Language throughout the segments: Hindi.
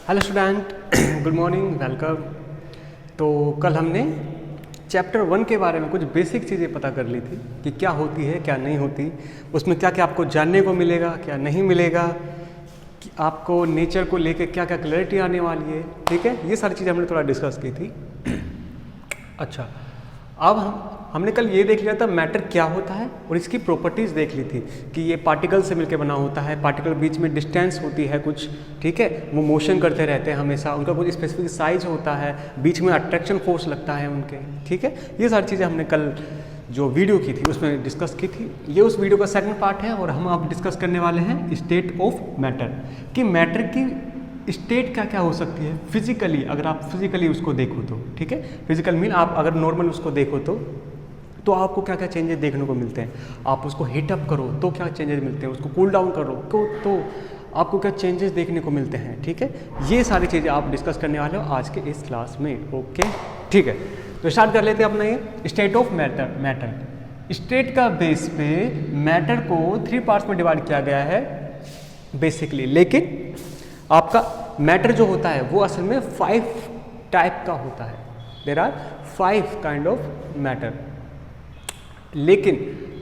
Hello student, good morning, welcome. तो कल हमने चैप्टर 1 के बारे में कुछ बेसिक चीज़ें पता कर ली थी कि क्या होती है क्या नहीं होती, उसमें क्या क्या आपको जानने को मिलेगा क्या नहीं मिलेगा, कि आपको नेचर को लेकर क्या क्या क्लैरिटी आने वाली है। ठीक है, ये सारी चीज़ें हमने थोड़ा डिस्कस की थी। अच्छा, अब हमने कल ये देख लिया था मैटर क्या होता है और इसकी प्रॉपर्टीज़ देख ली थी कि ये पार्टिकल से मिलकर बना होता है, पार्टिकल बीच में डिस्टेंस होती है कुछ, ठीक है, वो मोशन करते रहते हैं हमेशा, उनका कुछ स्पेसिफिक साइज होता है, बीच में अट्रैक्शन फोर्स लगता है उनके। ठीक है, ये सारी चीज़ें हमने कल जो वीडियो की थी उसमें डिस्कस की थी। ये उस वीडियो का सेकंड पार्ट है और हम अब डिस्कस करने वाले हैं स्टेट ऑफ मैटर, कि मैटर की स्टेट क्या क्या हो सकती है फिजिकली, अगर आप फिजिकली उसको देखो तो। ठीक है, फिजिकल मीन आप अगर नॉर्मल उसको देखो तो आपको क्या क्या चेंजेस देखने को मिलते हैं। आप उसको हीट अप करो तो क्या चेंजेस मिलते हैं, उसको कूल डाउन करो तो आपको क्या चेंजेस देखने को मिलते हैं। ठीक है, ये सारी चीज़ें आप डिस्कस करने वाले हो आज के इस क्लास में। ओके, ठीक है, तो स्टार्ट कर लेते हैं अपना ये स्टेट ऑफ मैटर। स्टेट का बेस पे मैटर को 3 पार्ट्स में डिवाइड किया गया है बेसिकली, लेकिन आपका मैटर जो होता है वो असल में 5 टाइप का होता है। There are 5 kind of matter, लेकिन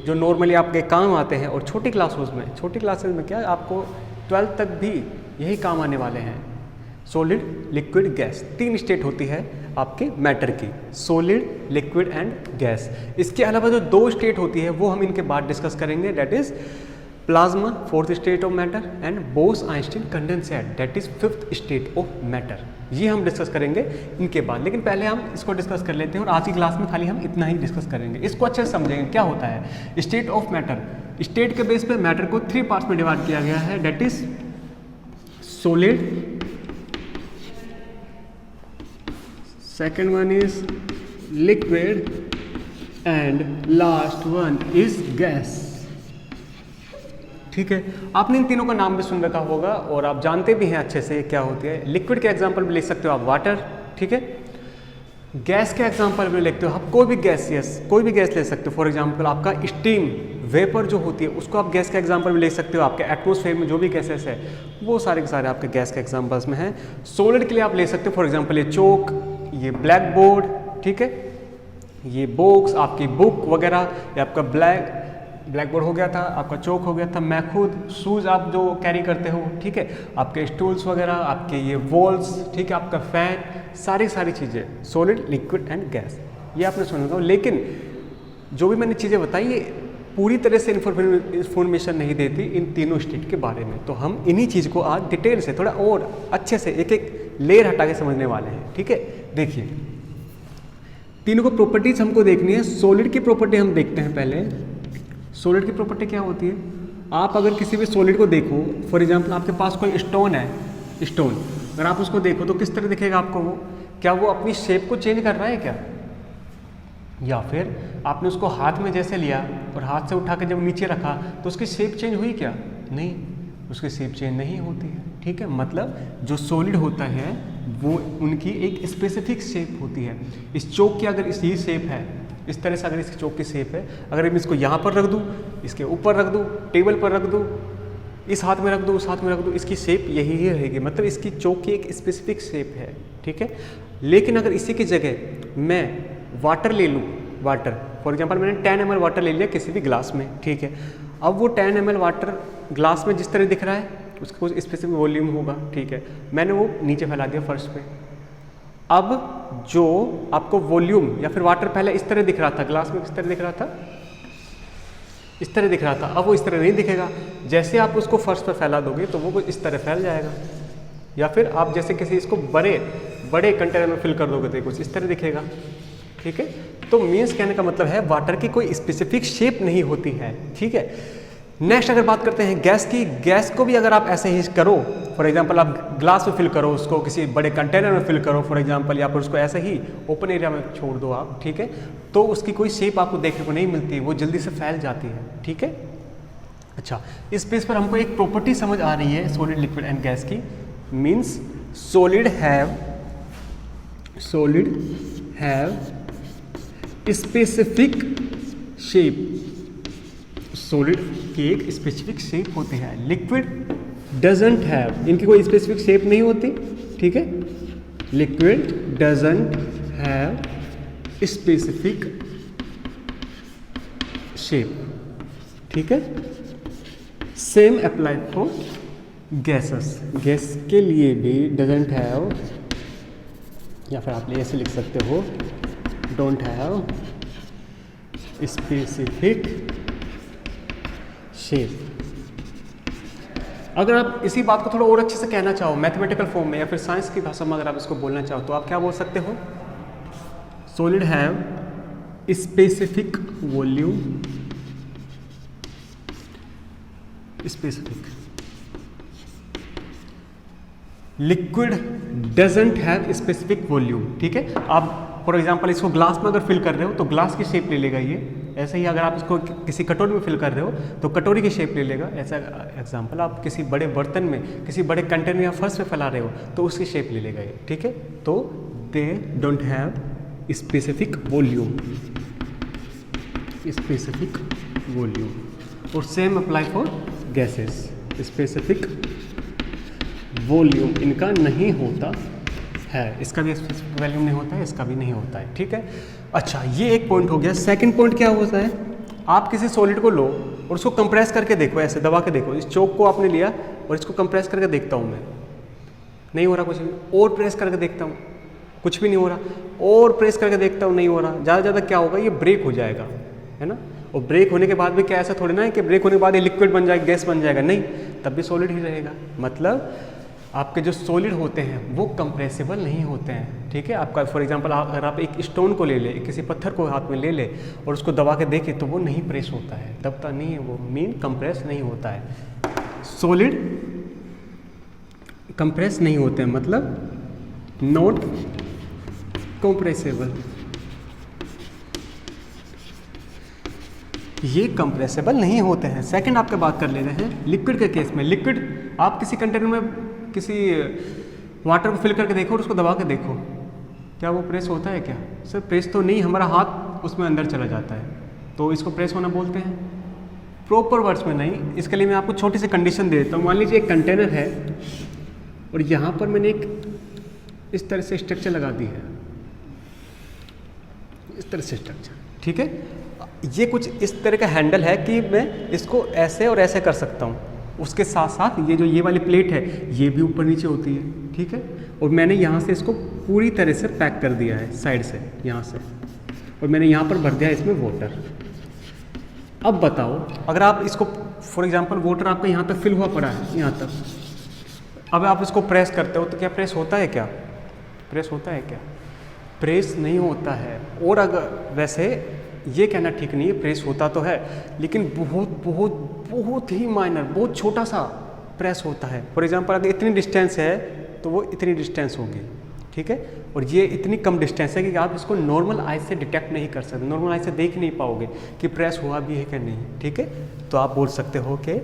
जो नॉर्मली आपके काम आते हैं और छोटी क्लासेस में क्या आपको 12th तक भी यही काम आने वाले हैं। सॉलिड, लिक्विड, गैस, 3 स्टेट होती है आपके मैटर की, सॉलिड, लिक्विड एंड गैस। इसके अलावा जो 2 स्टेट होती है वो हम इनके बाद डिस्कस करेंगे, that is plasma 4th state of matter and Bose-Einstein condensate that is 5th state of matter. ये हम डिस्कस करेंगे इनके बाद, लेकिन पहले हम इसको डिस्कस कर लेते हैं और आज की क्लास में खाली हम इतना ही डिस्कस करेंगे। इसको अच्छे से समझेंगे क्या होता है स्टेट ऑफ मैटर। स्टेट के बेस पे मैटर को 3 पार्ट्स में डिवाइड किया गया है, that is solid, second one is liquid and last one is gas. ठीक है, आपने इन तीनों का नाम भी सुन रखा होगा और आप जानते भी हैं अच्छे से क्या होती है। लिक्विड के एग्जांपल भी ले सकते हो आप वाटर, ठीक है। गैस के एग्जांपल भी लिखते हो आप कोई भी गैस, कोई भी गैस ले सकते हो। फॉर एग्जांपल आपका स्टीम, वेपर जो होती है उसको आप गैस का एग्जांपल भी ले सकते हो। आपके एटमॉस्फेयर में जो भी गैसेस है वो सारे के सारे आपके गैस के एग्जाम्पल्स में हैं। सॉलिड के लिए आप ले सकते हो फॉर एग्जाम्पल ये चौक, ये ब्लैक बोर्ड, ठीक है, ये बॉक्स, आपकी बुक वगैरह, ये आपका ब्लैक बोर्ड हो गया था, आपका चौक हो गया था, मैं खुद, शूज़ आप जो कैरी करते हो, ठीक है, आपके स्टूल्स वगैरह, आपके ये वॉल्स, ठीक है, आपका फैन, सारी चीज़ें सॉलिड, लिक्विड एंड गैस, ये आपने सुना होगा। लेकिन जो भी मैंने चीज़ें बताई ये पूरी तरह से इन्फॉर्मेशन नहीं देती इन तीनों स्टेट के बारे में, तो हम इन्हीं चीज़ को आज डिटेल से थोड़ा और अच्छे से एक एक लेयर हटा के समझने वाले हैं। ठीक है, देखिए तीनों को प्रॉपर्टीज हमको देखनी है। सॉलिड की प्रॉपर्टी हम देखते हैं पहले। सॉलिड की प्रॉपर्टी क्या होती है, आप अगर किसी भी सॉलिड को देखो, फॉर एग्जांपल आपके पास कोई स्टोन है, स्टोन अगर आप उसको देखो तो किस तरह दिखेगा आपको वो, क्या वो अपनी शेप को चेंज कर रहा है क्या, या फिर आपने उसको हाथ में जैसे लिया और हाथ से उठा के जब नीचे रखा तो उसकी शेप चेंज हुई क्या, नहीं, उसकी शेप चेंज नहीं होती है। ठीक है, मतलब जो सॉलिड होता है वो उनकी एक स्पेसिफिक शेप होती है। इस चौक की अगर इसी शेप है, इस तरह से अगर इसकी चौक की शेप है, अगर मैं इसको यहाँ पर रख दूँ, इसके ऊपर रख दूँ, टेबल पर रख दूँ, इस हाथ में रख दूँ, उस हाथ में रख दूँ, इसकी शेप यही ही रहेगी, मतलब इसकी चौक की एक स्पेसिफिक शेप है। ठीक है, लेकिन अगर इसी की जगह मैं वाटर ले लूँ, वाटर फॉर एग्जांपल मैंने 10 ml वाटर ले लिया किसी भी ग्लास में, ठीक है, अब वो 10 ml वाटर ग्लास में जिस तरह दिख रहा है उसका कुछ स्पेसिफिक वॉल्यूम होगा, ठीक है, मैंने वो नीचे फैला दिया फर्श पे। अब जो आपको वॉल्यूम या फिर वाटर पहले इस तरह दिख रहा था, ग्लास में किस तरह दिख रहा था, इस तरह दिख रहा था, अब वो इस तरह नहीं दिखेगा। जैसे आप उसको फर्श पर फैला दोगे तो वो कुछ इस तरह फैल जाएगा, या फिर आप जैसे किसी इसको बड़े कंटेनर में फिल कर दोगे तो कुछ इस तरह दिखेगा। ठीक है, तो मीन्स कहने का मतलब है वाटर की कोई स्पेसिफिक शेप नहीं होती है। ठीक है, नेक्स्ट अगर बात करते हैं गैस की, गैस को भी अगर आप ऐसे ही करो, फॉर एग्जांपल आप ग्लास में फिल करो, उसको किसी बड़े कंटेनर में फिल करो फॉर एग्जांपल, या फिर उसको ऐसे ही ओपन एरिया में छोड़ दो आप, ठीक है, तो उसकी कोई शेप आपको देखने को नहीं मिलती, वो जल्दी से फैल जाती है। ठीक है, अच्छा, इस बेस पर हमको एक प्रॉपर्टी समझ आ रही है सॉलिड, लिक्विड एंड गैस की, means solid have specific shape, solid की एक स्पेसिफिक शेप होती है, लिक्विड डजंट हैव, इनकी कोई स्पेसिफिक शेप नहीं होती। ठीक है, liquid doesn't have specific shape, ठीक है। Same apply for gases, gas के लिए भी डजंट हैव, या फिर आप ऐसे लिख सकते हो डोंट हैव स्पेसिफिक शेप। अगर आप इसी बात को थोड़ा और अच्छे से कहना चाहो मैथमेटिकल फॉर्म में या फिर साइंस की भाषा में अगर आप इसको बोलना चाहो तो आप क्या बोल सकते हो, solid have specific volume, specific, liquid doesn't have specific volume, ठीक है। आप फॉर एग्जांपल इसको ग्लास में अगर फिल कर रहे हो तो ग्लास की शेप ले लेगा ये, ऐसे ही अगर आप इसको किसी कटोरी में फिल कर रहे हो तो कटोरी की शेप ले लेगा। ऐसा एग्जांपल आप किसी बड़े बर्तन में, किसी बड़े कंटेनर या फर्श पे फैला रहे हो तो उसकी शेप ले लेगा ये, ठीक है। तो they don't have specific volume, specific volume. और same apply for gases, specific volume इनका नहीं होता है, इसका भी स्पेसिफिक वॉल्यूम नहीं होता है, इसका भी नहीं होता है, ठीक है। अच्छा, ये एक पॉइंट हो गया। सेकंड पॉइंट क्या होता है, आप किसी सॉलिड को लो और उसको कंप्रेस करके देखो, ऐसे दबा के देखो। इस चोक को आपने लिया और इसको कंप्रेस करके देखता हूँ मैं, नहीं हो रहा कुछ भी, और प्रेस करके देखता हूँ कुछ भी नहीं हो रहा, और प्रेस करके देखता हूँ नहीं हो रहा। ज़्यादा ज़्यादा क्या होगा, ये ब्रेक हो जाएगा, है ना। और ब्रेक होने के बाद भी क्या ऐसा थोड़ी ना है कि ब्रेक होने के बाद ये लिक्विड बन जाएगा, गैस बन जाएगा, नहीं, तब भी सॉलिड ही रहेगा। मतलब आपके जो सॉलिड होते हैं वो कंप्रेसिबल नहीं होते हैं, ठीक है। आपका फॉर एग्जांपल अगर आप एक स्टोन को ले ले, किसी पत्थर को हाथ में ले ले और उसको दबा के देखे तो वो नहीं प्रेस होता है, दबता नहीं है, वो मीन कंप्रेस नहीं होता है। सॉलिड कंप्रेस नहीं होते हैं, मतलब नॉट कंप्रेसिबल, ये कंप्रेसिबल नहीं होते हैं। सेकंड आपके बात कर लेते हैं लिक्विड के केस में। लिक्विड आप किसी कंटेनर में किसी वाटर को फिल करके देखो और उसको दबा के देखो, क्या वो प्रेस होता है क्या? सर प्रेस तो नहीं, हमारा हाथ उसमें अंदर चला जाता है, तो इसको प्रेस होना बोलते हैं? प्रॉपर वर्ड्स में नहीं। इसके लिए मैं आपको छोटी सी कंडीशन दे देता हूँ। मान लीजिए एक कंटेनर है और यहाँ पर मैंने एक इस तरह से स्ट्रक्चर लगा दी है, इस तरह से स्ट्रक्चर, ठीक है। ये कुछ इस तरह का हैंडल है कि मैं इसको ऐसे और ऐसे कर सकता हूँ। उसके साथ साथ ये जो ये वाली प्लेट है ये भी ऊपर नीचे होती है, ठीक है। और मैंने यहाँ से इसको पूरी तरह से पैक कर दिया है साइड से, यहाँ से, और मैंने यहाँ पर भर दिया है इसमें वाटर। अब बताओ, अगर आप इसको फॉर एग्जांपल वाटर आपका यहाँ तक फिल हुआ पड़ा है, यहाँ तक, अब आप इसको प्रेस करते हो तो क्या प्रेस होता है क्या? प्रेस होता है क्या? प्रेस नहीं होता है। और अगर वैसे ये कहना ठीक नहीं है, प्रेस होता तो है लेकिन बहुत बहुत बहुत ही माइनर, बहुत छोटा सा प्रेस होता है। फॉर एग्जांपल अगर इतनी डिस्टेंस है तो वो इतनी डिस्टेंस होगी, ठीक है। और ये इतनी कम डिस्टेंस है कि आप इसको नॉर्मल आई से डिटेक्ट नहीं कर सकते, नॉर्मल आई से देख नहीं पाओगे कि प्रेस हुआ भी है कि नहीं, ठीक है। तो आप बोल सकते हो कि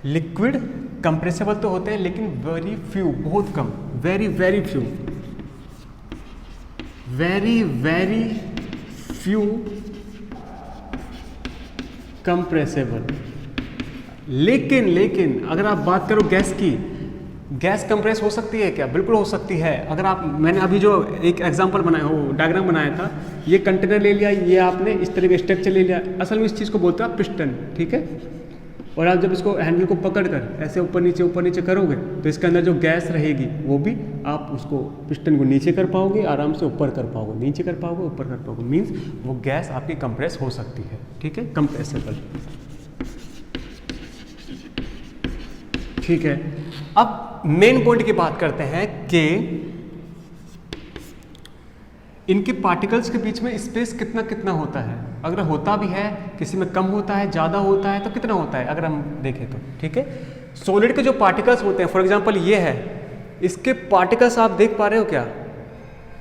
लिक्विड कंप्रेसिबल तो होते हैं लेकिन वेरी फ्यू, बहुत कम, very very few, very very few compressible. लेकिन अगर आप बात करो गैस की, गैस कंप्रेस हो सकती है क्या? बिल्कुल हो सकती है। अगर आप, मैंने अभी जो एक एग्जांपल बनाया हो, डायग्राम बनाया था, ये कंटेनर ले लिया, ये आपने इस तरह का स्ट्रक्चर ले लिया, असल में इस चीज़ को बोलते हैं पिस्टन, ठीक है। और आप जब इसको हैंडल को पकड़कर ऐसे ऊपर नीचे करोगे तो इसके अंदर जो गैस रहेगी वो भी आप उसको पिस्टन को नीचे कर पाओगे, आराम से ऊपर कर पाओगे, नीचे कर पाओगे, ऊपर कर पाओगे, मीन्स वो गैस आपकी कंप्रेस हो सकती है, ठीक है, कंप्रेसिबल, ठीक है। अब मेन पॉइंट की बात करते हैं कि इनके पार्टिकल्स के बीच में स्पेस कितना कितना होता है। अगर होता भी है, किसी में कम होता है, ज़्यादा होता है, तो कितना होता है अगर हम देखें तो, ठीक है। सॉलिड के जो पार्टिकल्स होते हैं, फॉर एग्जांपल ये है, इसके पार्टिकल्स आप देख पा रहे हो क्या?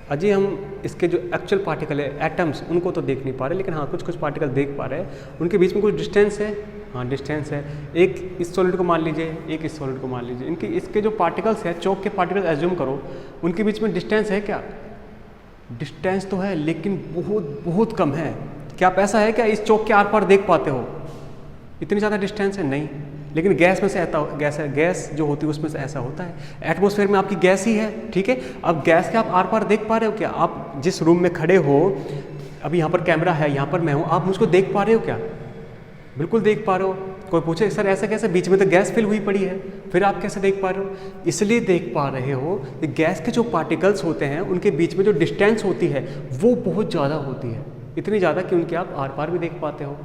अजी हम इसके जो एक्चुअल पार्टिकल है, एटम्स, उनको तो देख नहीं पा रहे, लेकिन हाँ कुछ पार्टिकल देख पा रहे हैं। उनके बीच में कुछ डिस्टेंस है, हाँ डिस्टेंस है। एक इस सॉलिड को मान लीजिए, एक इस सॉलिड को मान लीजिए, इनके इसके जो पार्टिकल्स हैं, चौक के पार्टिकल्स एज्यूम करो, उनके बीच में डिस्टेंस है क्या? डिस्टेंस तो है लेकिन बहुत बहुत कम है। क्या आप ऐसा है क्या इस चौक के आर पार देख पाते हो? इतनी ज़्यादा डिस्टेंस है? नहीं। लेकिन गैस में से गैस जो होती है उसमें से ऐसा होता है। एटमॉस्फेयर में आपकी गैस ही है, ठीक है। अब गैस के आप आर पार देख पा रहे हो क्या? आप जिस रूम में खड़े हो, अभी यहाँ पर कैमरा है, यहाँ पर मैं हूँ, आप मुझको देख पा रहे हो क्या? बिल्कुल देख पा रहे हो। कोई पूछे सर ऐसा कैसे, बीच में तो गैस फिल हुई पड़ी है, फिर आप कैसे देख पा रहे हो? इसलिए देख पा रहे हो कि गैस के जो पार्टिकल्स होते हैं उनके बीच में जो डिस्टेंस होती है वो बहुत ज़्यादा होती है, इतनी ज़्यादा कि उनके आप आर पार भी देख पाते हो।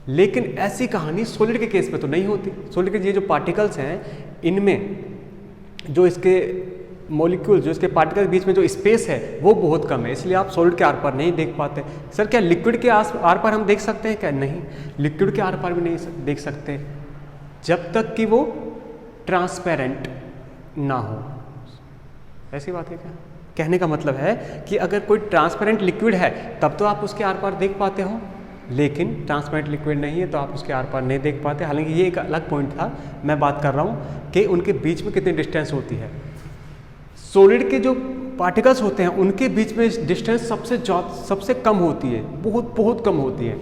लेकिन ऐसी कहानी सॉलिड के केस में तो नहीं होती। सॉलिड के ये जो पार्टिकल्स हैं इनमें जो इसके मॉलिक्यूल, जो इसके पार्टिकल के बीच में जो स्पेस है वो बहुत कम है, इसलिए आप सॉलिड के आर पार नहीं देख पाते। सर क्या लिक्विड के आर पार हम देख सकते हैं क्या? नहीं, लिक्विड के आर पार भी नहीं देख सकते जब तक कि वो ट्रांसपेरेंट ना हो। ऐसी बात है क्या? कहने का मतलब है कि अगर कोई ट्रांसपेरेंट लिक्विड है तब तो आप उसके आर पार देख पाते हो, लेकिन ट्रांसपेरेंट लिक्विड नहीं है तो आप उसके आर पार नहीं देख पाते। हालांकि ये एक अलग पॉइंट था, मैं बात कर रहा हूँ कि उनके बीच में कितनी डिस्टेंस होती है। सॉलिड के जो पार्टिकल्स होते हैं उनके बीच में डिस्टेंस सबसे कम होती है, बहुत बहुत कम होती है।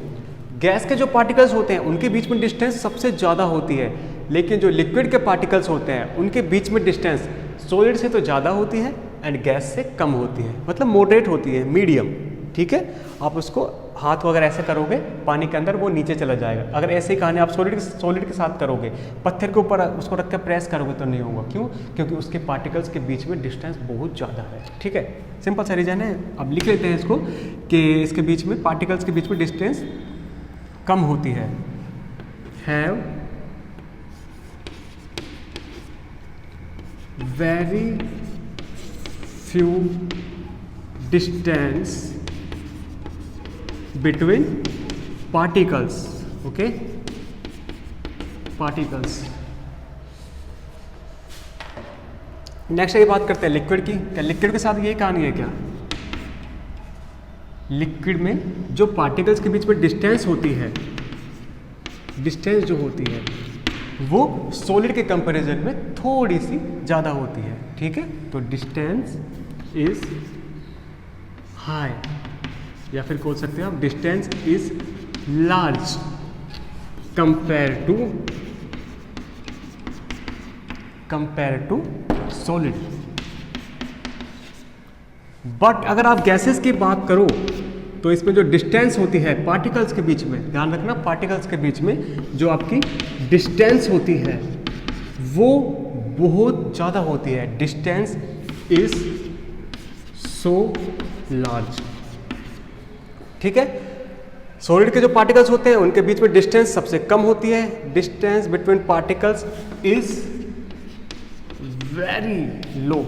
गैस के जो पार्टिकल्स होते हैं उनके बीच में डिस्टेंस सबसे ज़्यादा होती है, लेकिन जो लिक्विड के पार्टिकल्स होते हैं उनके बीच में डिस्टेंस सॉलिड से तो ज़्यादा होती है एंड गैस से कम होती है, मतलब मॉडरेट होती है, मीडियम, ठीक है। आप उसको हाथ वगैरह ऐसे करोगे पानी के अंदर वो नीचे चला जाएगा। अगर ऐसे ही कहानी आप सॉलिड के साथ करोगे, पत्थर के ऊपर उसको रख कर प्रेस करोगे तो नहीं होगा। क्यों? क्योंकि उसके पार्टिकल्स के बीच में डिस्टेंस बहुत ज़्यादा है, ठीक है। सिंपल सा रीजन है। अब लिख लेते हैं इसको कि इसके बीच में पार्टिकल्स के बीच में डिस्टेंस कम होती है। Have very few distance between particles, okay, particles. Next ये बात करते हैं लिक्विड की। क्या लिक्विड के साथ ये कहानी है क्या? लिक्विड में जो पार्टिकल्स के बीच में डिस्टेंस होती है, डिस्टेंस जो होती है वो सॉलिड के कंपैरिजन में थोड़ी सी ज़्यादा होती है, ठीक है। तो डिस्टेंस इज हाई, या फिर बोल सकते हैं आप distance is large compare to solid. But अगर आप गैसेस की बात करो तो इसमें जो डिस्टेंस होती है पार्टिकल्स के बीच में, ध्यान रखना, पार्टिकल्स के बीच में जो आपकी डिस्टेंस होती है वो बहुत ज़्यादा होती है। डिस्टेंस इज सो लार्ज, ठीक है। सॉलिड के जो पार्टिकल्स होते हैं उनके बीच में डिस्टेंस सबसे कम होती है। Distance between particles is very low,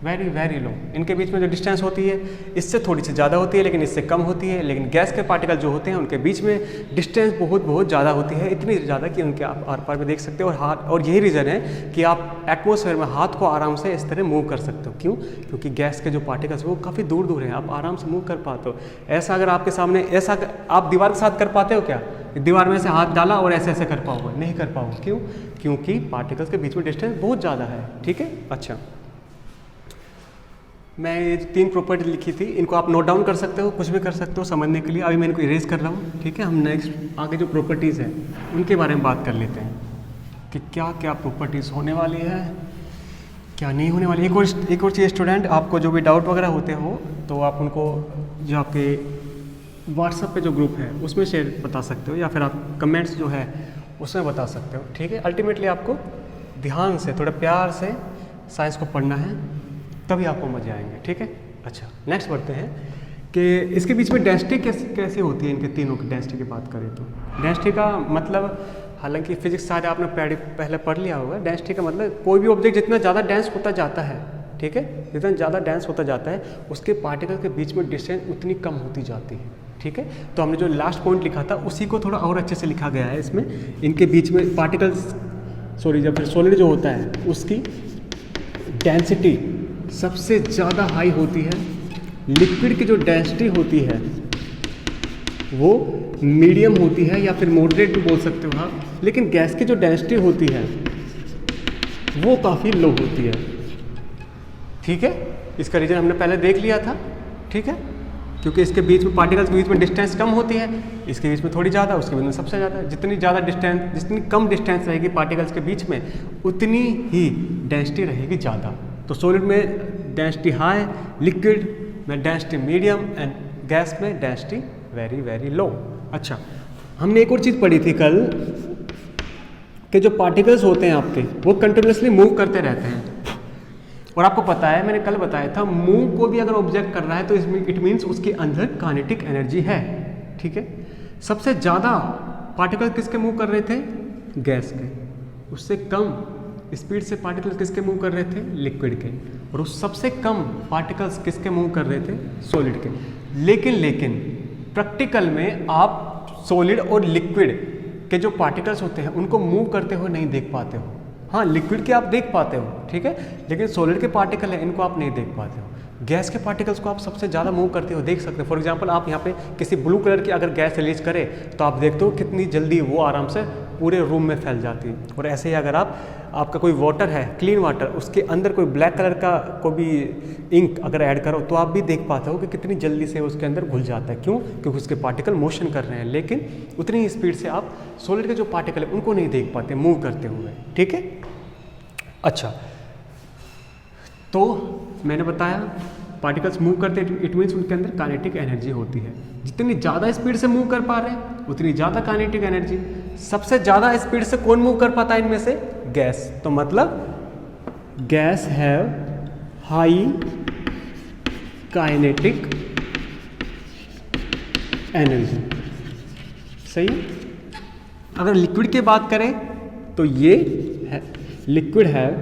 very very low. इनके बीच में जो डिस्टेंस होती है इससे थोड़ी सी ज़्यादा होती है, लेकिन इससे कम होती है। लेकिन गैस के पार्टिकल जो होते हैं उनके बीच में डिस्टेंस बहुत बहुत ज़्यादा होती है, इतनी ज़्यादा कि उनके आप आर पार भी देख सकते हो। और यही रीज़न है कि आप एटमॉस्फेयर में हाथ को आराम से इस तरह मूव कर सकते हो। क्यों? क्योंकि गैस के जो पार्टिकल्स वो काफ़ी दूर दूर हैं, आप आराम से मूव कर पाते हो। ऐसा अगर आपके सामने, ऐसा आप दीवार के साथ कर पाते हो क्या? दीवार में से हाथ डाला और ऐसे ऐसे कर पाओगे? नहीं कर पाओगे। क्यों? क्योंकि पार्टिकल्स के बीच में डिस्टेंस बहुत ज़्यादा है, ठीक है। अच्छा, मैं ये 3 प्रॉपर्टी लिखी थी, इनको आप नोट डाउन कर सकते हो, कुछ भी कर सकते हो समझने के लिए। अभी मैं इनको इरेज कर रहा हूँ, ठीक है। हम नेक्स्ट आगे जो प्रॉपर्टीज़ हैं उनके बारे में बात कर लेते हैं कि क्या क्या प्रॉपर्टीज़ होने वाली है, क्या नहीं होने वाली। एक और चीज़ स्टूडेंट, आपको जो भी डाउट वगैरह होते हो तो आप उनको जो आपके व्हाट्सएप पे जो ग्रुप है उसमें शेयर बता सकते हो, या फिर आप कमेंट्स जो है उसमें बता सकते हो, ठीक है। अल्टीमेटली आपको ध्यान से, थोड़ा प्यार से साइंस को पढ़ना है, तभी आपको मजे आएंगे, ठीक है। अच्छा, नेक्स्ट बढ़ते हैं कि इसके बीच में डेंसिटी कैसे होती है। इनके तीनों की डेंसिटी की बात करें तो डेंसिटी का मतलब, हालांकि फिजिक्स सारे आपने पहले पढ़ लिया होगा। डेंसिटी का मतलब कोई भी ऑब्जेक्ट जितना ज़्यादा डेंस होता जाता है, ठीक है, जितना ज़्यादा डेंस होता जाता है उसके पार्टिकल के बीच में डिस्टेंस उतनी कम होती जाती है, ठीक है। तो हमने जो लास्ट पॉइंट लिखा था उसी को थोड़ा और अच्छे से लिखा गया है इसमें। इनके बीच में पार्टिकल्स, जब फिर सॉलिड जो होता है उसकी डेंसिटी सबसे ज़्यादा हाई होती है। लिक्विड की जो डेंसिटी होती है वो मीडियम होती है, या फिर मॉडरेट भी बोल सकते हो आप। लेकिन गैस की जो डेंसिटी होती है वो काफ़ी लो होती है, ठीक है। इसका रीज़न हमने पहले देख लिया था, ठीक है। क्योंकि इसके बीच में पार्टिकल्स के बीच में डिस्टेंस कम होती है, इसके बीच में थोड़ी ज़्यादा, उसके बीच में सबसे ज़्यादा। जितनी ज़्यादा डिस्टेंस, जितनी कम डिस्टेंस रहेगी पार्टिकल्स के बीच में, उतनी ही डेंसिटी रहेगी ज़्यादा। तो सॉलिड में डेंसिटी हाई, लिक्विड में डेंसिटी मीडियम एंड गैस में डेंसिटी वेरी वेरी लो। अच्छा, हमने एक और चीज़ पढ़ी थी कल कि जो पार्टिकल्स होते हैं आपके वो कंटिन्यूसली मूव करते रहते हैं। और आपको पता है, मैंने कल बताया था, मूव को भी अगर ऑब्जेक्ट कर रहा है तो इसमें इट मीन्स उसके अंदर काइनेटिक एनर्जी है। ठीक है, सबसे ज़्यादा पार्टिकल किसके मूव कर रहे थे? गैस के। उससे कम स्पीड से पार्टिकल्स किसके मूव कर रहे थे? लिक्विड के। और उस सबसे कम पार्टिकल्स किसके मूव कर रहे थे? सॉलिड के। लेकिन प्रैक्टिकल में आप सॉलिड और लिक्विड के जो पार्टिकल्स होते हैं उनको मूव करते हुए नहीं देख पाते हो। हाँ, लिक्विड के आप देख पाते हो, ठीक है, लेकिन सॉलिड के पार्टिकल हैं इनको आप नहीं देख पाते हो। गैस के पार्टिकल्स को आप सबसे ज़्यादा मूव करते हो देख सकते हो। फॉर एग्जांपल, आप यहाँ पे किसी ब्लू कलर की अगर गैस रिलीज करें तो आप देखते हो कितनी जल्दी वो आराम से पूरे रूम में फैल जाती है। और ऐसे ही अगर आपका कोई वाटर है, क्लीन वाटर, उसके अंदर कोई ब्लैक कलर का कोई भी इंक अगर ऐड करो तो आप भी देख पाते हो कि कितनी जल्दी से उसके अंदर घुल जाता है। क्यों? क्योंकि उसके पार्टिकल मोशन कर रहे हैं। लेकिन उतनी ही स्पीड से आप सॉलिड के जो पार्टिकल है उनको नहीं देख पाते मूव करते हुए। ठीक है, अच्छा, तो मैंने बताया पार्टिकल्स मूव करते हैं, इट मीन्स उनके अंदर काइनेटिक एनर्जी होती है। जितनी ज़्यादा स्पीड से मूव कर पा रहे हैं उतनी ज़्यादा काइनेटिक एनर्जी। सबसे ज़्यादा स्पीड से कौन मूव कर पाता है इनमें से? गैस। तो मतलब guys have high kinetic energy. सही। अगर लिक्विड की बात करें तो ये है liquid have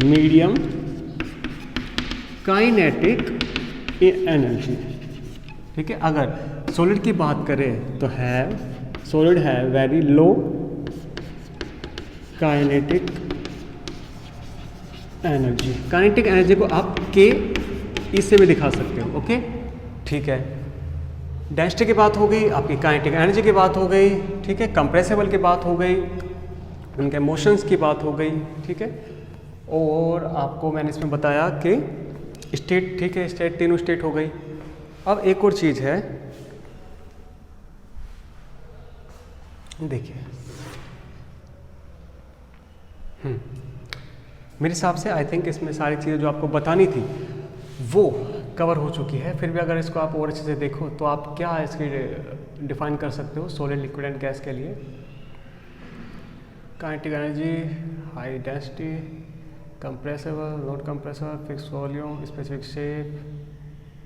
medium kinetic energy. ठीक है, अगर सॉलिड की बात करें तो सॉलिड है very low kinetic energy. Kinetic energy को आप के इससे भी दिखा सकते हो। ओके, ठीक है। डेंसिटी की बात हो गई, आपकी काइनेटिक एनर्जी की बात हो गई, ठीक है, कंप्रेसिबल की बात हो गई, उनके मोशंस की बात हो गई। ठीक है, और आपको मैंने इसमें बताया कि स्टेट, ठीक है, स्टेट, तीनों स्टेट हो गई। अब एक और चीज़ है, देखिए, मेरे हिसाब से आई थिंक इसमें सारी चीज़ें जो आपको बतानी थी वो कवर हो चुकी है। फिर भी अगर इसको आप और अच्छे से देखो तो आप क्या इसकी डिफाइन कर सकते हो सॉलिड, लिक्विड एंड गैस के लिए? Kinetic energy, high density, compressible, not compressible, fix volume, specific shape.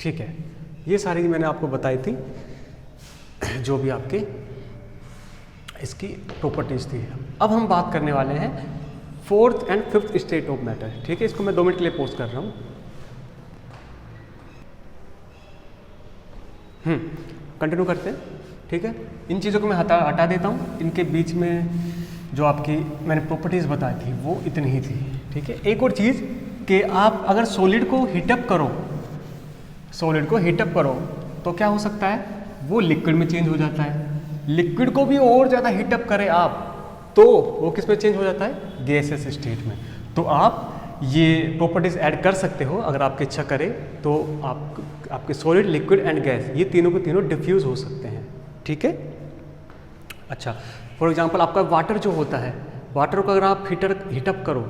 ठीक है, ये सारी मैंने आपको बताई थी जो भी आपके इसकी प्रॉपर्टीज थी। अब हम बात करने वाले हैं fourth and fifth state of matter. ठीक है, इसको मैं 2 मिनट के लिए पोस्ट कर रहा हूँ। कंटिन्यू करते हैं। ठीक है, इन चीज़ों को मैं हटा देता हूँ। इनके बीच में जो आपकी मैंने प्रॉपर्टीज़ बताई थी वो इतनी ही थी। ठीक है, एक और चीज़ कि आप अगर सॉलिड को हीटअप करो तो क्या हो सकता है? वो लिक्विड में चेंज हो जाता है। लिक्विड को भी और ज़्यादा हीटअप करें आप तो वो किस में चेंज हो जाता है? गैसेस स्टेट में। तो आप ये प्रॉपर्टीज़ ऐड कर सकते हो अगर आपकी इच्छा करे तो। आपके सॉलिड, लिक्विड एंड गैस ये तीनों के तीनों डिफ्यूज़ हो सकते हैं। ठीक है, अच्छा, फॉर एग्जांपल आपका वाटर जो होता है, वाटर को अगर आप हीटअप करो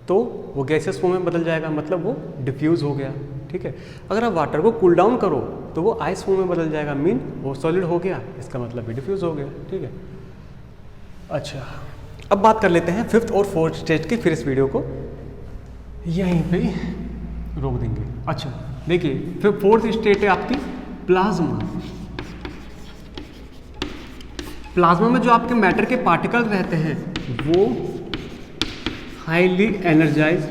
तो वो गैसेस फॉर्म में बदल जाएगा, मतलब वो डिफ्यूज़ हो गया। ठीक है, अगर आप वाटर को कूल डाउन करो तो वो आइस फॉर्म में बदल जाएगा, मीन वो सॉलिड हो गया, इसका मतलब भी डिफ्यूज़ हो गया। ठीक है, अच्छा, अब बात कर लेते हैं फिफ्थ और फोर्थ स्टेज की। फिर इस वीडियो को यहीं पे रोक देंगे। अच्छा, देखिए, फिर फोर्थ स्टेट है आपकी प्लाज्मा। प्लाज्मा में जो आपके मैटर के पार्टिकल रहते हैं वो हाईली एनर्जाइज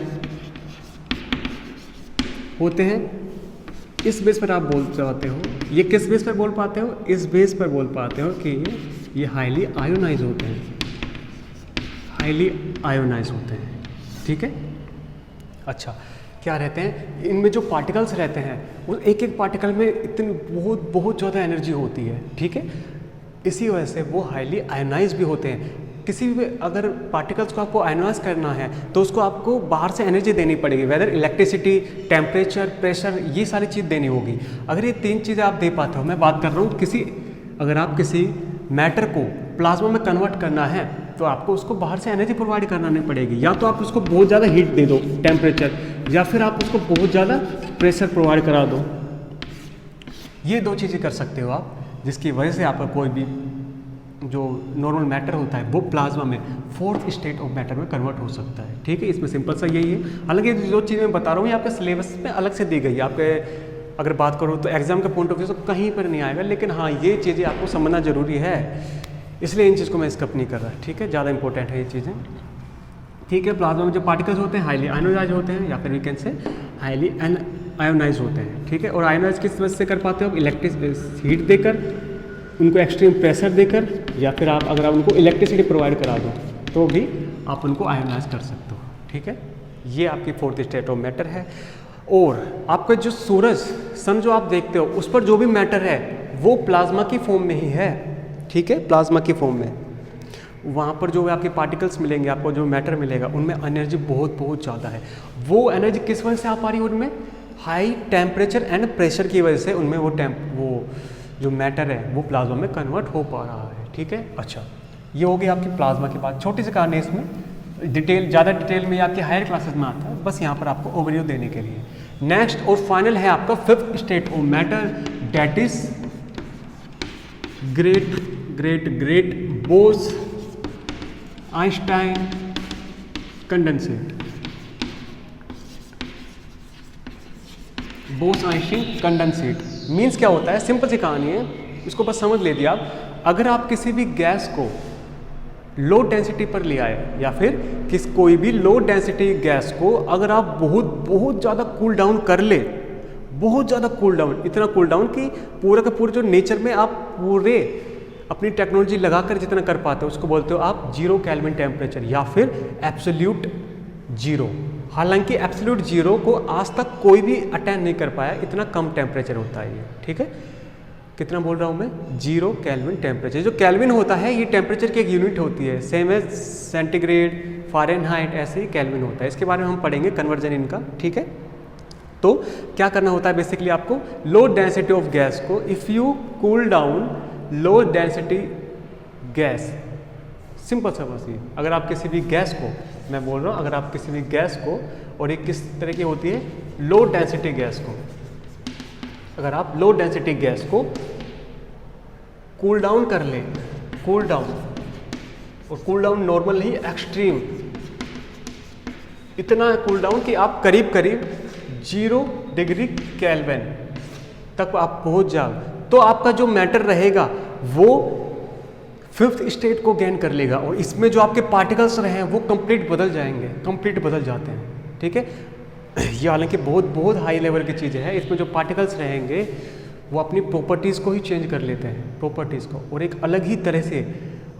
होते हैं। इस बेस पर आप बोल पाते हो, ये किस बेस पर बोल पाते हो? इस बेस पर बोल पाते हो कि ये हाईली आयोनाइज होते हैं, हाईली आयोनाइज होते हैं। ठीक है, अच्छा, क्या रहते हैं इनमें जो पार्टिकल्स रहते हैं वो एक एक पार्टिकल में इतनी बहुत ज़्यादा एनर्जी होती है। ठीक है, इसी वजह से वो हाईली आयोनाइज भी होते हैं। किसी भी अगर पार्टिकल्स को आपको आयनाइज करना है तो उसको आपको बाहर से एनर्जी देनी पड़ेगी, वेदर इलेक्ट्रिसिटी, टेम्परेचर, प्रेशर, ये सारी चीज़ देनी होगी। अगर ये 3 चीज़ें आप दे पाते हो, मैं बात कर रहा हूँ अगर आप किसी मैटर को प्लाज्मा में कन्वर्ट करना है तो आपको उसको बाहर से एनर्जी प्रोवाइड करना नहीं पड़ेगी, या तो आप उसको बहुत ज़्यादा हीट दे दो टेम्परेचर, या फिर आप उसको बहुत ज़्यादा प्रेशर प्रोवाइड करा दो। ये 2 चीज़ें कर सकते हो आप, जिसकी वजह से आपका कोई भी जो नॉर्मल मैटर होता है वो प्लाज्मा में 4th स्टेट ऑफ मैटर में कन्वर्ट हो सकता है। ठीक है, इसमें सिंपल सा यही है। हालांकि जो चीज़ें मैं बता रहा हूँ ये आपके सिलेबस में अलग से दी गई है, आपके अगर बात करो तो एग्जाम के पॉइंट ऑफ व्यू से कहीं पर नहीं आएगा, लेकिन हाँ ये चीज़ें आपको समझना जरूरी है, इसलिए इन चीज़ को मैं स्किप नहीं कर रहा। ठीक है, ज़्यादा इंपॉर्टेंट है ये चीज़ें। ठीक है, प्लाज्मा में जो पार्टिकल्स होते हैं हाईली आयोनाइज होते हैं, या फिर we can say highly ionise होते हैं। ठीक है, और आयोनाइज किस वजह से कर पाते हो आप? इलेक्ट्रिक हीट देकर, उनको एक्सट्रीम प्रेशर देकर, या फिर आप अगर आप उनको इलेक्ट्रिसिटी प्रोवाइड करा दो तो भी आप उनको आयोनाइज कर सकते हो। ठीक है, ये आपकी 4th स्टेट ऑफ मैटर है। और आपका जो सूरज, सन जो आप देखते हो उस पर जो भी मैटर है वो प्लाज्मा की फॉर्म में ही है। ठीक है, प्लाज्मा की फॉर्म में वहाँ पर जो आपके पार्टिकल्स मिलेंगे, आपको जो मैटर मिलेगा उनमें एनर्जी बहुत ज़्यादा है। वो एनर्जी किस वजह से आ पा रही है? उनमें हाई टेम्परेचर एंड प्रेशर की वजह से उनमें वो जो मैटर है वो प्लाज्मा में कन्वर्ट हो पा रहा है। ठीक है, अच्छा ये हो गई आपकी प्लाज्मा की बात। छोटी सी कहानी इसमें, ज़्यादा डिटेल में आपके हायर क्लासेस में आता है, बस यहाँ पर आपको ओवरव्यू देने के लिए। नेक्स्ट और फाइनल है आपका 5th state of matter, that is great Bose Einstein condensate. Bose Einstein condensate means क्या होता है? सिंपल सी कहानी है, इसको बस समझ लीजिए आप। अगर आप किसी भी गैस को लो डेंसिटी पर ले आए, या फिर कोई भी लो डेंसिटी गैस को अगर आप बहुत ज़्यादा कूल डाउन कर ले, बहुत ज़्यादा कूल डाउन, इतना कूल डाउन कि पूरा का पूरा जो नेचर में आप पूरे अपनी टेक्नोलॉजी लगाकर जितना कर पाते हो उसको बोलते हो आप 0 केल्विन टेम्परेचर, या फिर एब्सोल्यूट 0। हालांकि एब्सोल्यूट 0 को आज तक कोई भी अटेंड नहीं कर पाया, इतना कम टेम्परेचर होता है ये। ठीक है, कितना बोल रहा हूँ मैं? 0 केल्विन टेम्परेचर। जो केल्विन होता है ये टेम्परेचर की एक यूनिट होती है, सेम एज सेंटीग्रेड, फ़ारेनहाइट, ऐसे ही केल्विन होता है। इसके बारे में हम पढ़ेंगे कन्वर्जन इनका। ठीक है, तो क्या करना होता है बेसिकली आपको? लो डेंसिटी ऑफ गैस को if you cool down low density gas, simple सा बस ये। अगर आप किसी भी गैस को, मैं बोल रहा हूँ अगर आप किसी भी गैस को, और एक किस तरह की होती है? लो डेंसिटी गैस को, अगर आप लो डेंसिटी गैस को कूल डाउन कर ले, कूल डाउन, और कूल डाउन नॉर्मल नहीं, एक्सट्रीम, इतना कूल डाउन कि आप करीब 0 डिग्री केल्विन तक आप पहुंच जाओ, तो आपका जो मैटर रहेगा वो 5th स्टेट को गेन कर लेगा, और इसमें जो आपके पार्टिकल्स रहे हैं वो कंप्लीट बदल जाएंगे, कंप्लीट बदल जाते हैं। ठीक है, ये हालांकि बहुत हाई लेवल की चीज़ें हैं। इसमें जो पार्टिकल्स रहेंगे वो अपनी प्रॉपर्टीज़ को ही चेंज कर लेते हैं, प्रॉपर्टीज़ को, और एक अलग ही तरह से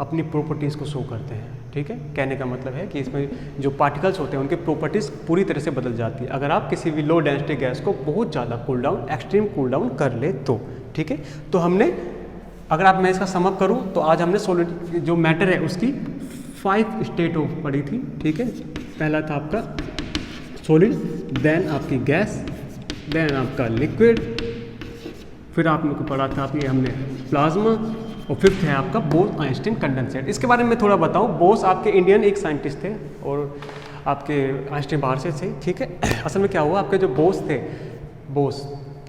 अपनी प्रॉपर्टीज़ को शो करते हैं। ठीक है, कहने का मतलब है कि इसमें जो पार्टिकल्स होते हैं उनकी प्रॉपर्टीज़ पूरी तरह से बदल जाती है अगर आप किसी भी लो डेंसिटी गैस को बहुत ज़्यादा cool down, extreme cool down कर ले तो। ठीक है, तो हमने, अगर आप मैं इसका समअप करूँ तो आज हमने सॉलिड जो मैटर है उसकी 5 स्टेट ऑफ पढ़ी थी। ठीक है, पहला था आपका सॉलिड, देन आपकी गैस, देन आपका लिक्विड, फिर आपने को पढ़ा था आपने हमने प्लाज्मा, और 5th है आपका बोस आइंस्टाइन कंडेंसेट। इसके बारे में थोड़ा बताऊं। बोस आपके इंडियन एक साइंटिस्ट थे और आपके आइंस्टाइन बाहर से थे। ठीक है, असल में क्या हुआ, आपके जो बोस थे, बोस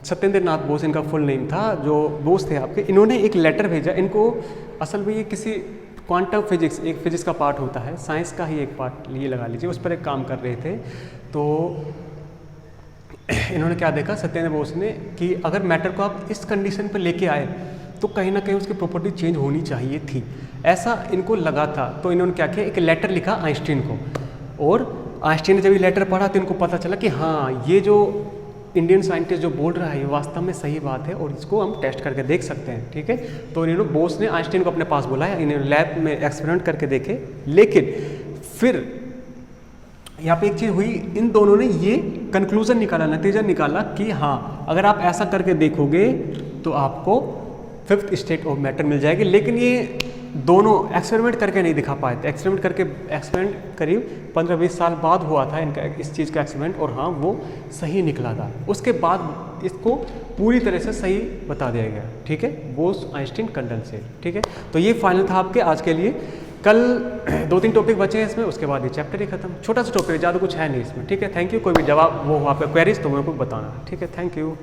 सत्येंद्र नाथ बोस इनका फुल नेम था, जो बोस थे आपके, इन्होंने एक लेटर भेजा इनको। असल में ये किसी क्वांटम फिजिक्स, एक फिजिक्स का पार्ट होता है, साइंस का ही एक पार्ट ये लगा लीजिए, उस पर एक काम कर रहे थे। तो इन्होंने क्या देखा सत्येंद्र बोस ने कि अगर मैटर को आप इस कंडीशन पर लेके आए तो कहीं ना कहीं उसकी प्रॉपर्टी चेंज होनी चाहिए थी, ऐसा इनको लगा था। तो इन्होंने क्या किया, एक लेटर लिखा आइंस्टीन को, और आइंस्टीन ने जब ये लेटर पढ़ा तो इनको पता चला कि हाँ, ये जो इंडियन साइंटिस्ट जो बोल रहा है ये वास्तव में सही बात है और इसको हम टेस्ट करके देख सकते हैं। ठीक है, तो इन्होंने बोस ने आइंस्टीन को अपने पास बुलाया, इन्होंने लैब में एक्सपेरिमेंट करके देखे, लेकिन फिर यहाँ पे एक चीज़ हुई, इन दोनों ने ये कंक्लूजन निकाला, नतीजा निकाला कि हाँ, अगर आप ऐसा करके देखोगे तो आपको 5th स्टेट ऑफ मैटर मिल जाएगी। लेकिन ये दोनों एक्सपेरिमेंट करके नहीं दिखा पाए थे। एक्सपेरिमेंट करीब 15-20 साल बाद हुआ था इनका इस चीज़ का एक्सपेरिमेंट, और हाँ वो सही निकला था। उसके बाद इसको पूरी तरह से सही बता दिया गया, ठीक है, बोस आइंस्टीन कंडेंसेट, ठीक है। तो ये फाइनल था आपके आज के लिए। कल 2-3 टॉपिक बचे हैं इसमें, उसके बाद ये चैप्टर ही खत्म। छोटा सा टॉपिक, ज़्यादा कुछ है नहीं इसमें, ठीक है। Thank you. कोई भी जवाब वो आपका क्वेरीज तो मेरे को बताना, ठीक है। Thank you.